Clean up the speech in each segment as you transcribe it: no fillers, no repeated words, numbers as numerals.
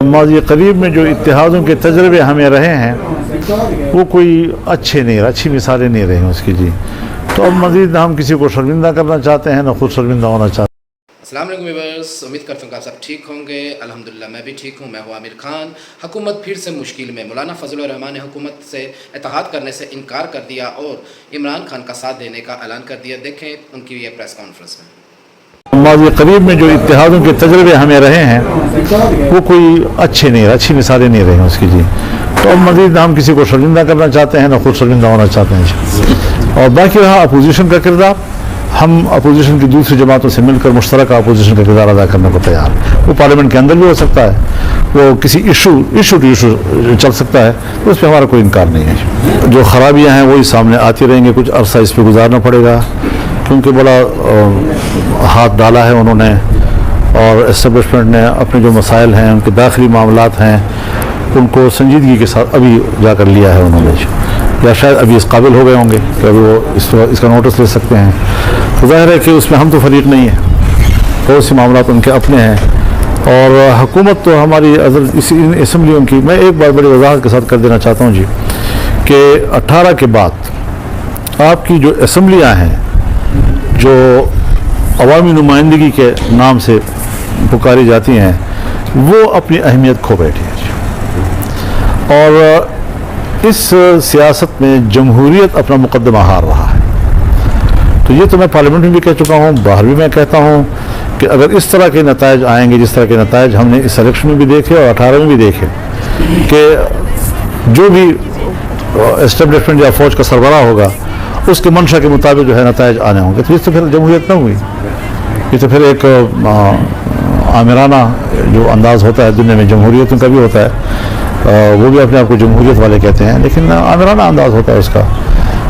माज़ी करीब में जो इत्तेहादों के तजर्बे हमें रहे हैं वो कोई अच्छे नहीं रहे, अच्छी मिसालें नहीं रही उसकी जी। तो अब मज़ीद हम किसी को शर्मिंदा करना चाहते हैं, ना खुद शर्मिंदा होना चाहते हैं। अस्सलाम वालेकुम व्यूअर्स, उम्मीद करता हूँ कि आप सब ठीक होंगे। अल्हम्दुलिल्लाह मैं भी ठीक हूँ। मैं हूँ आमिर खान। हुकूमत फिर से मुश्किल में। मौलाना फजल रहमान ने हुकूमत से इत्तेहाद करने से इनकार कर दिया और इमरान खान का साथ देने का ऐलान कर दिया। देखें उनकी ये प्रेस कॉन्फ्रेंस में। माज़ी करीब में जो इत्तेहादों के तजर्बे हमें रहे हैं वो कोई अच्छे नहीं रहे, अच्छी मिसालें नहीं रही उसकी जी। तो अब मज़ीद हम किसी को शर्मिंदा करना चाहते हैं, ना खुद शर्मिंदा होना चाहते हैं। और बाकी रहा अपोजिशन का किरदार, हम अपोजिशन की दूसरी जमातों से मिलकर मुश्तरक अपोजिशन का किरदार अदा करने को तैयार। वो पार्लियामेंट के अंदर भी हो सकता है, वो किसी इशू टू इशू चल सकता है, तो उस पर हमारा कोई इनकार नहीं है। जो खराबियाँ हैं वही सामने आती रहेंगी, कुछ अरसा इस पर गुजारना पड़ेगा क्योंकि बड़ा हाथ डाला है उन्होंने और एस्टेब्लिशमेंट ने अपने जो मसाइल हैं, उनके दाखिली मामलात हैं, उनको संजीदगी के साथ अभी जाकर लिया है उन्होंने, या शायद अभी इस काबिल हो गए होंगे कि अभी वो इसका नोटिस ले सकते हैं। तो ज़ाहिर है कि उसमें हम तो फरीक नहीं है, बहुत से मामला उनके अपने हैं। और हुकूमत तो हमारी इन असम्बलियों की, मैं एक बार बड़ी वजाहत के साथ कर देना चाहता हूँ जी कि 18 के बाद आपकी जो असम्बलियाँ हैं जो अवामी नुमाइंदगी के नाम से पुकारी जाती हैं वो अपनी अहमियत खो बैठी है। और इस सियासत में जमहूरियत अपना मुकदमा हार रहा है। तो ये तो मैं पार्लियामेंट में भी कह चुका हूँ, बाहर भी मैं कहता हूँ कि अगर इस तरह के नतायज आएंगे जिस तरह के नतायज हमने इस इलेक्शन में भी देखे और 18 में भी देखे कि जो भी एस्टेब्लिशमेंट या फौज का सरबराह होगा उसके मंशा के मुताबिक जो है नतायज आने होंगे, तो इससे फिर जमहूरियत न हुई। ये तो फिर एक आमिराना जो अंदाज़ होता है दुनिया में जमहूरियतों का भी होता है, वो भी अपने आप को जमहूरियत वाले कहते हैं, लेकिन आमिराना अंदाज़ होता है उसका।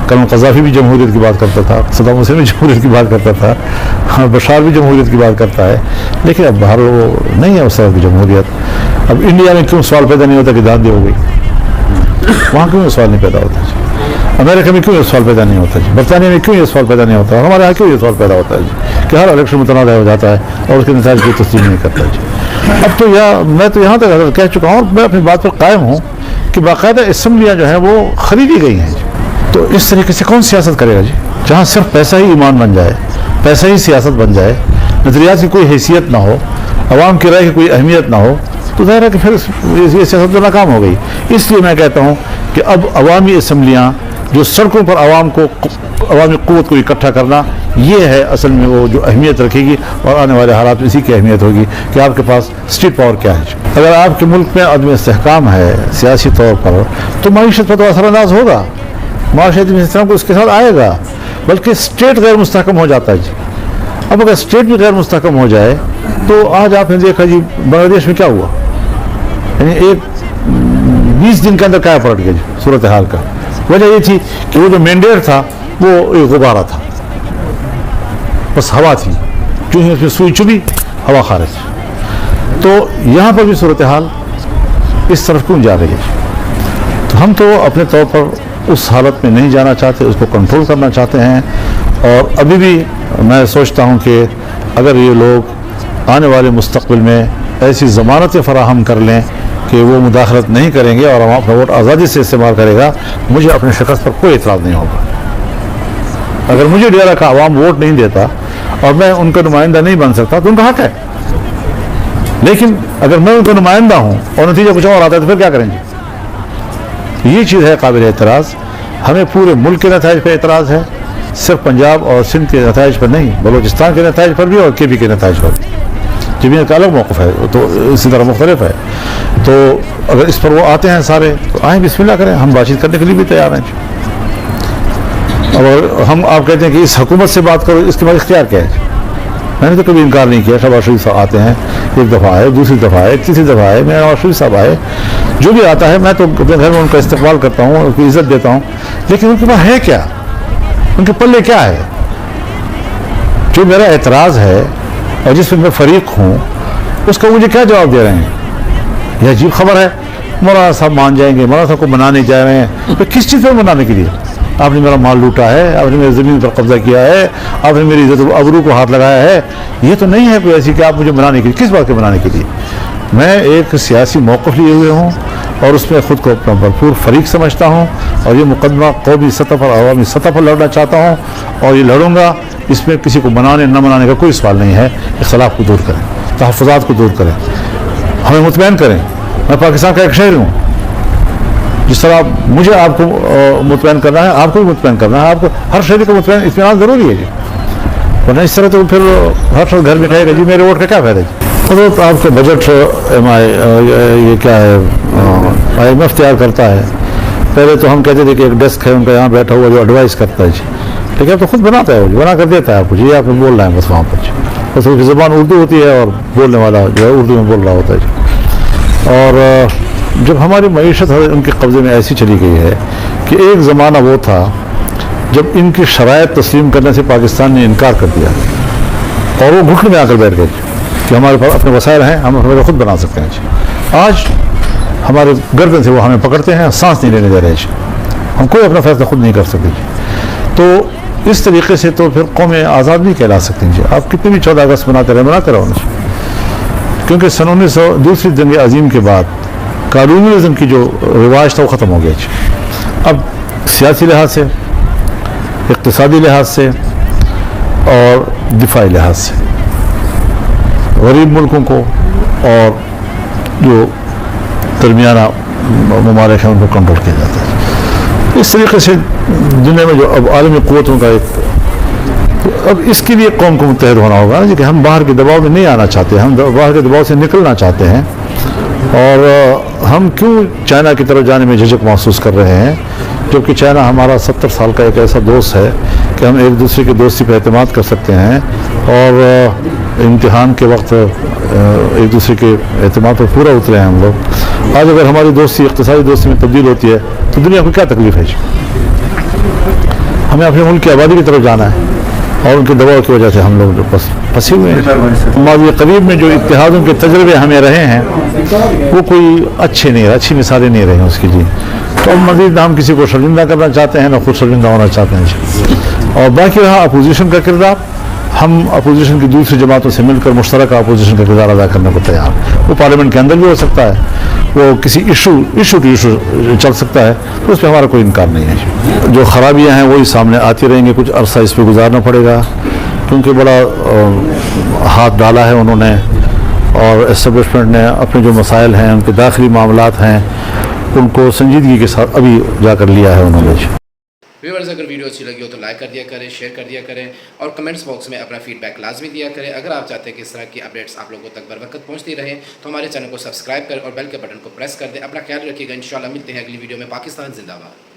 कर्नल क़ज़ाफ़ी भी जमहूरियत की बात करता था, सद्दाम हुसैन भी जमहूरियत की बात करता था, बशार भी जमहूरियत की बात करता है, लेकिन अब बाहर वो नहीं है उस तरह की जमहूरियत। अब इंडिया में क्यों सवाल पैदा नहीं होता कि दांत हो गई, वहाँ क्यों ये सवाल नहीं पैदा होता? अमेरिका में क्यों ये सवाल पैदा नहीं होता जी? बरतानिया में क्यों ये सवाल पैदा नहीं होता? हमारे यहाँ क्यों ये सवाल पैदा होता है जी कि हर इलेक्शन मुतनाज़ हो जाता है और उसके नतीजे की तस्दीक नहीं करता जी। अब तो मैं तो यहाँ तक कह चुका हूँ, मैं अपनी बात पर कायम हूँ कि बाकायदा असम्बलियाँ जो हैं वो ख़रीदी गई हैं जी। तो इस तरीके से कौन सियासत करेगा जी? जहाँ सिर्फ पैसा ही ईमान बन जाए, पैसा ही सियासत बन जाए, नज़रियात की कोई हैसियत ना हो, अवाम की राय की कोई अहमियत ना हो, तो ज़ाहिर है कि फिर ये सियासत तो नाकाम हो गई। इसलिए मैं कहता हूँ कि अब अवामी असम्बलियाँ जो सड़कों पर अवामी क़ुव्वत को इकट्ठा करना, ये है असल में वो जो अहमियत रखेगी और आने वाले हालात में इसी की अहमियत होगी कि आपके पास स्ट्रीट पावर क्या है। अगर आपके मुल्क में अदम इस्तेहकाम है सियासी तौर पर, तो मईशत पर तो असरानंदाज होगा, माशरती इस्तेहकाम को उसके साथ आएगा, बल्कि स्टेट गैर मुस्तहकम हो जाता है जी। अब अगर स्टेट भी गैर मुस्तहकम हो जाए तो आज आपने देखा जी बांग्लादेश में क्या हुआ, यानी एक 20 दिन के अंदर क्या पलट गया जी सूरत हाल का। वजह ये थी कि वो जो मैंडेट था वो एक गुब्बारा था, बस हवा थी, जो ही उसमें सुई चुभी हवा खारिज। तो यहाँ पर भी सूरत हाल इस तरफ क्यों जा रही है? तो हम तो अपने तौर पर उस हालत में नहीं जाना चाहते, उसको कंट्रोल करना चाहते हैं। और अभी भी मैं सोचता हूँ कि अगर ये लोग आने वाले मुस्तक़बिल में ऐसी ज़मानतें फ़राहम कर लें कि वो मुदाखलत नहीं करेंगे और हम अपना वोट आज़ादी से इस्तेमाल करेगा, मुझे अपने शिकस्त पर कोई इतराज़ नहीं होगा। अगर मुझे डेरा का आवाम वोट नहीं देता और मैं उनका नुमाइंदा नहीं बन सकता तो उनका हक है, लेकिन अगर मैं उनका नुमाइंदा हूँ और नतीजा कुछ और आता है तो फिर क्या करेंगे? ये चीज़ है काबिल एतराज़। हमें पूरे मुल्क के नताइज पर एतराज़ है, सिर्फ पंजाब और सिंध के नताइज पर नहीं, बलूचिस्तान के नताइज पर भी और के पी के नताइज पर। जमीयत का अलग मौक़िफ़ है, तो इसी तरह मुख्तलिफ है। तो अगर इस पर वो आते हैं सारे तो आए, बिस्मिल्लाह करें, हम बातचीत करने के लिए भी तैयार हैं। और हम आप कहते हैं कि इस हुकूमत से बात करो, इसके बाद इख्तियार क्या है? मैंने तो कभी इनकार नहीं किया। शहबाज शरीफ साहब आते हैं, एक दफ़ा आए, दूसरी दफ़ा आए, तीसरी दफ़ा आए, मेरा नवाज शरीफ साहब आए, जो भी आता है मैं तो अपने घर में उनका इस्तेमाल करता हूँ, उनकी इज़्ज़त देता हूँ, लेकिन उनके पास है क्या? उनके पल्ले क्या है? जो मेरा एतराज़ है और जिसमें मैं फ़रीक हूँ, उसका मुझे क्या जवाब दे रहे हैं? यह अजीब खबर है। मौलाना साहब मान जाएंगे, मौलाना साहब को मनाने जा रहे हैं, तो किस चीज़ पर मनाने के लिए? आपने मेरा माल लूटा है, आपने मेरी ज़मीन पर कब्जा किया है, आपने मेरी इज्जत अबरू को हाथ लगाया है। ये तो नहीं है कोई ऐसी कि आप मुझे मनाने के लिए, किस बात के मनाने के लिए? میں ایک سیاسی موقف لیے ہوئے ہوں اور اس میں خود کو اپنا بھرپور فریق سمجھتا ہوں اور یہ مقدمہ قومی سطح پر عوامی سطح پر لڑنا چاہتا ہوں اور یہ لڑوں گا. اس میں کسی کو منانے نہ منانے کا کوئی سوال نہیں ہے. اختلاف کو دور کریں, تحفظات کو دور کریں, ہمیں مطمئن کریں. میں پاکستان کا ایک شہری ہوں. جس طرح مجھے آپ کو مطمئن کرنا ہے, آپ کو بھی مطمئن کرنا ہے. آپ کو ہر شہری کو اطمینان ضروری ہے جی, ورنہ اس طرح تو پھر ہر شخص گھر میں کہے گا جی میرے ووٹ کا کیا فائدہ جی. تو آپ کا بجٹ یہ کیا ہے آئی ایم ایف تیار کرتا ہے. پہلے تو ہم کہتے تھے کہ ایک ڈیسک ہے ان کا یہاں بیٹھا ہوا جو ایڈوائز کرتا ہے جی, لیکن اب تو خود بناتا ہے, بنا کر دیتا ہے آپ کو جی آپ بول رہے ہیں بس وہاں پر جی. بس ان کی زبان اردو ہوتی ہے اور بولنے والا جو ہے اردو میں بول رہا ہوتا ہے جی. اور جب ہماری معیشت ان کے قبضے میں ایسی چلی گئی ہے کہ ایک زمانہ وہ تھا جب ان کی شرائط تسلیم کرنے سے پاکستان نے انکار کر دیا اور وہ گھٹنے میں آ کر بیٹھ گئے کہ ہمارے پاس اپنے وسائل ہیں, ہم ہمیں خود بنا سکتے ہیں جی. آج ہمارے گردن سے وہ ہمیں پکڑتے ہیں, سانس نہیں لینے دے رہے جی. ہم کوئی اپنا فیصلہ خود نہیں کر سکتے جی. تو اس طریقے سے تو پھر قومیں آزاد نہیں کہلا سکتی جی. آپ کتنی بھی 14 اگست مناتے رہو نا, کیونکہ سن 1900 دوسری جنگ عظیم کے بعد کالونیزم کی جو رواج تھا وہ ختم ہو گیا جی. اب سیاسی لحاظ سے, اقتصادی لحاظ سے اور دفاعی لحاظ سے غریب ملکوں کو اور جو درمیانہ ممالک ہیں ان کو کنٹرول کیا جاتا ہے. اس طریقے سے دنیا میں جو اب عالمی قوتوں کا ایک, اب اس کے لیے قوم کو متحد ہونا ہوگا کہ ہم باہر کے دباؤ میں نہیں آنا چاہتے, ہم باہر کے دباؤ سے نکلنا چاہتے ہیں. اور ہم کیوں چائنا کی طرف جانے میں جھجک محسوس کر رہے ہیں جبکہ چائنا ہمارا 70 سال کا ایک ایسا دوست ہے کہ ہم ایک دوسرے کی دوستی پہ اعتماد کر سکتے ہیں اور امتحان کے وقت ایک دوسرے کے اعتماد پر پورا اترے ہیں ہم لوگ. آج اگر ہماری دوستی اقتصادی دوستی میں تبدیل ہوتی ہے تو دنیا کو کیا تکلیف ہے جی. ہمیں اپنے ملک کی آبادی کی طرف جانا ہے اور ان کے دباؤ کی وجہ سے ہم لوگ جو پھنسے ہوئے ہیں. ماضی قریب میں جو اتحادوں کے تجربے ہمیں رہے ہیں وہ کوئی اچھے نہیں رہے, اچھی مثالیں نہیں رہی اس کی جی. تو اب مزید نہ ہم کسی کو شرمندہ کرنا چاہتے ہیں نہ خود شرمندہ ہونا چاہتے ہیں جی. اور باقی رہا اپوزیشن کا کردار, ہم اپوزیشن کی دوسری جماعتوں سے مل کر مشترکہ اپوزیشن کا کردار ادا کرنے کو تیار. وہ پارلیمنٹ کے اندر بھی ہو سکتا ہے, وہ کسی ایشو ٹو ایشو چل سکتا ہے, تو اس پہ ہمارا کوئی انکار نہیں ہے. جو خرابیاں ہیں وہی سامنے آتی رہیں گی, کچھ عرصہ اس پہ گزارنا پڑے گا کیونکہ بڑا ہاتھ ڈالا ہے انہوں نے اور اسٹیبلشمنٹ نے اپنے جو مسائل ہیں ان کے داخلی معاملات ہیں ان کو سنجیدگی کے ساتھ ابھی جا کر لیا ہے انہوں نے. ویورز اگر ویڈیو اچھی لگی ہو تو لائک کر دیا کریں, شیئر کر دیا کریں اور کمنٹس باکس میں اپنا فیڈ بیک لازمی دیا کریں. اگر آپ چاہتے ہیں کہ اس طرح کی اپڈیٹس آپ لوگوں تک بر وقت پہنچتی رہیں تو ہمارے چینل کو سبسکرائب کریں اور بیل کے بٹن کو پریس کر دیں. اپنا خیال رکھیے گا, انشاءاللہ ملتے ہیں اگلی ویڈیو میں. پاکستان زندہ باد.